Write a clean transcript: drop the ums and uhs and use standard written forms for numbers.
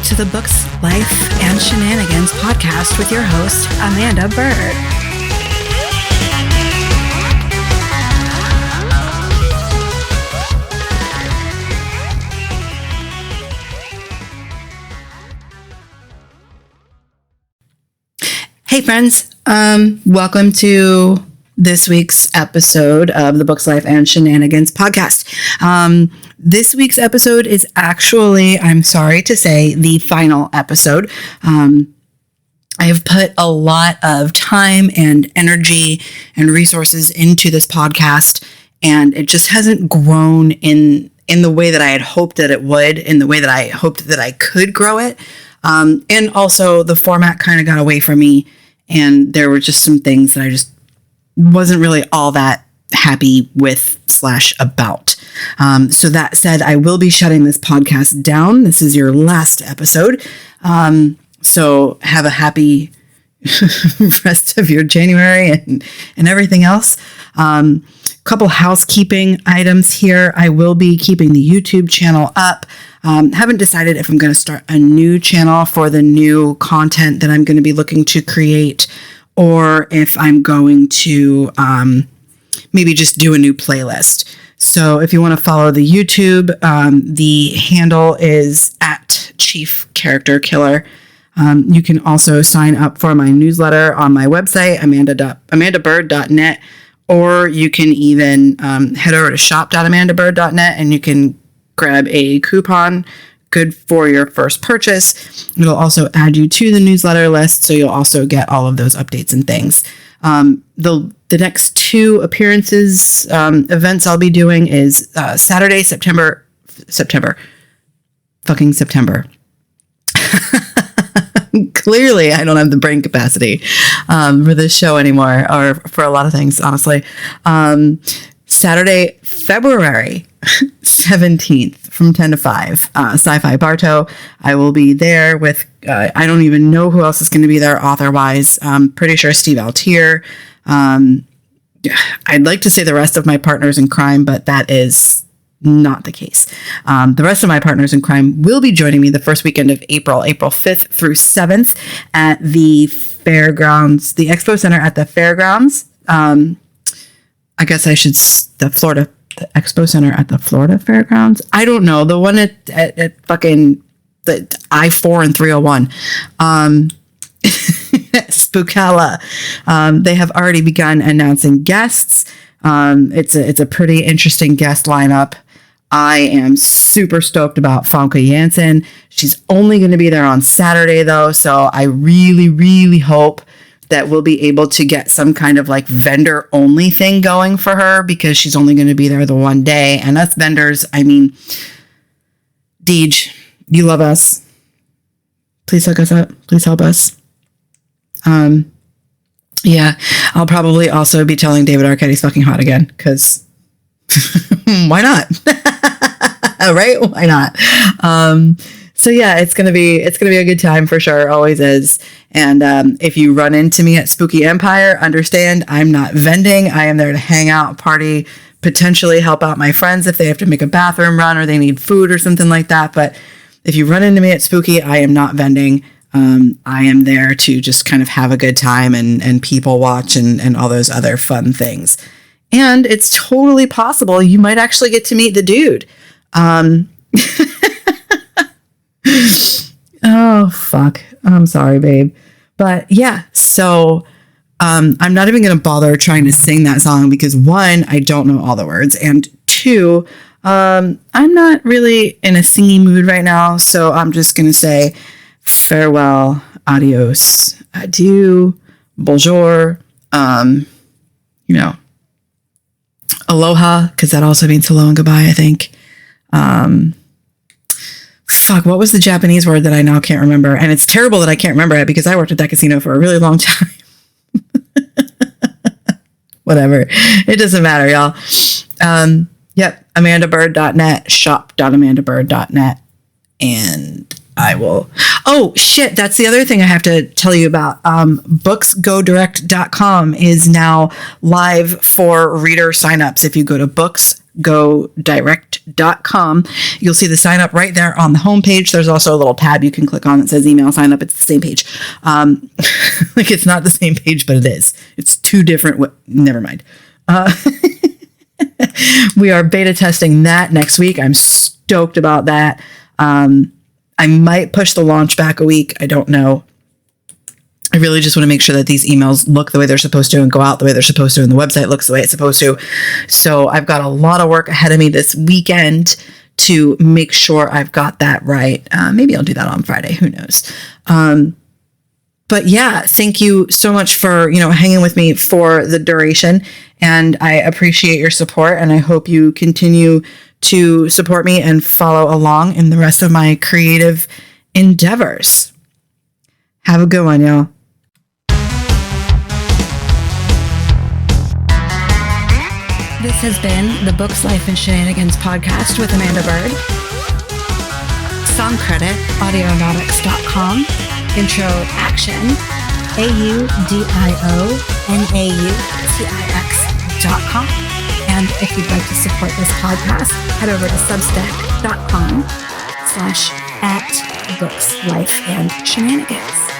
to the Books, Life, and Shenanigans podcast with your host, Amanda Bird. Hey friends, welcome to this week's episode of the Books, Life, and Shenanigans podcast. This week's episode is actually, I'm sorry to say, the final episode. I have put a lot of time and energy and resources into this podcast, and it just hasn't grown in the way that I had hoped that it would, in the way that I hoped that I could grow it. And also the format kind of got away from me, and there were just some things that I just wasn't really all that happy with / about. So that said, I will be shutting this podcast down. This is your last episode. So have a happy rest of your January and everything else. Couple housekeeping items here. I will be keeping the YouTube channel up. Haven't decided if I'm going to start a new channel for the new content that I'm going to be looking to create, or if I'm going to maybe just do a new playlist. So if you want to follow the YouTube, the handle is @ChiefCharacterKiller. You can also sign up for my newsletter on my website, amandabird.net, or you can even head over to shop.amandabird.net and you can grab a coupon good for your first purchase. It'll also add you to the newsletter list, so you'll also get all of those updates and things. The next two appearances, events I'll be doing is Saturday, September. Clearly, I don't have the brain capacity for this show anymore, or for a lot of things, honestly. Saturday, February 17th from 10 to 5, Sci-Fi Bartow. I will be there with, I don't even know who else is going to be there author-wise. I'm pretty sure Steve Altier. I'd like to say the rest of my partners in crime, but that is not the case. The rest of my partners in crime will be joining me the first weekend of April 5th through 7th at the fairgrounds, the Expo Center at the fairgrounds. I guess I should, the Expo Center at the Florida Fairgrounds. I don't know. The one at fucking the I-4 and 301. Spookala. They have already begun announcing guests. It's a pretty interesting guest lineup. I am super stoked about Famke Janssen. She's only going to be there on Saturday though, so I really, really hope that we'll be able to get some kind of like vendor only thing going for her, because she's only going to be there the one day. And us vendors, I mean, Deej, you love us. Please hook us up. Please help us. Yeah, I'll probably also be telling David Arquette's fucking hot again, because why not? Right? Why not? So yeah, it's gonna be a good time for sure. Always is. And if you run into me at Spooky Empire, understand I'm not vending. I am there to hang out, party, potentially help out my friends if they have to make a bathroom run or they need food or something like that. But if you run into me at Spooky, I am not vending. I am there to just kind of have a good time and people watch and all those other fun things. And it's totally possible you might actually get to meet the dude. Oh, fuck. I'm sorry, babe. But yeah, so I'm not even going to bother trying to sing that song because, one, I don't know all the words, and two, I'm not really in a singing mood right now, so I'm just going to say farewell, adios, adieu, bonjour, aloha, because that also means hello and goodbye, I think. Fuck, what was the Japanese word that I now can't remember? And it's terrible that I can't remember it because I worked at that casino for a really long time. Whatever. It doesn't matter, y'all. Yep. AmandaBird.net, shop.amandabird.net. And I will. Oh, shit. That's the other thing I have to tell you about. BooksGoDirect.com is now live for reader signups. If you go to BooksGoDirect.com, you'll see the sign up right there on the homepage. There's also a little tab you can click on that says email sign up. It's the same page. Like it's not the same page, but it is. It's two different. Never mind. We are beta testing that next week. I'm stoked about that. I might push the launch back a week. I don't know. I really just want to make sure that these emails look the way they're supposed to and go out the way they're supposed to and the website looks the way it's supposed to. So I've got a lot of work ahead of me this weekend to make sure I've got that right. Maybe I'll do that on Friday. Who knows? But yeah, thank you so much for, hanging with me for the duration. And I appreciate your support. And I hope you continue to support me and follow along in the rest of my creative endeavors. Have a good one, y'all. This has been the Books, Life, and Shenanigans podcast with Amanda Bird. Song credit, audionautics.com. Intro action, AUDIONAUTIX.com. And if you'd like to support this podcast, head over to substack.com/@Books, Life, and Shenanigans.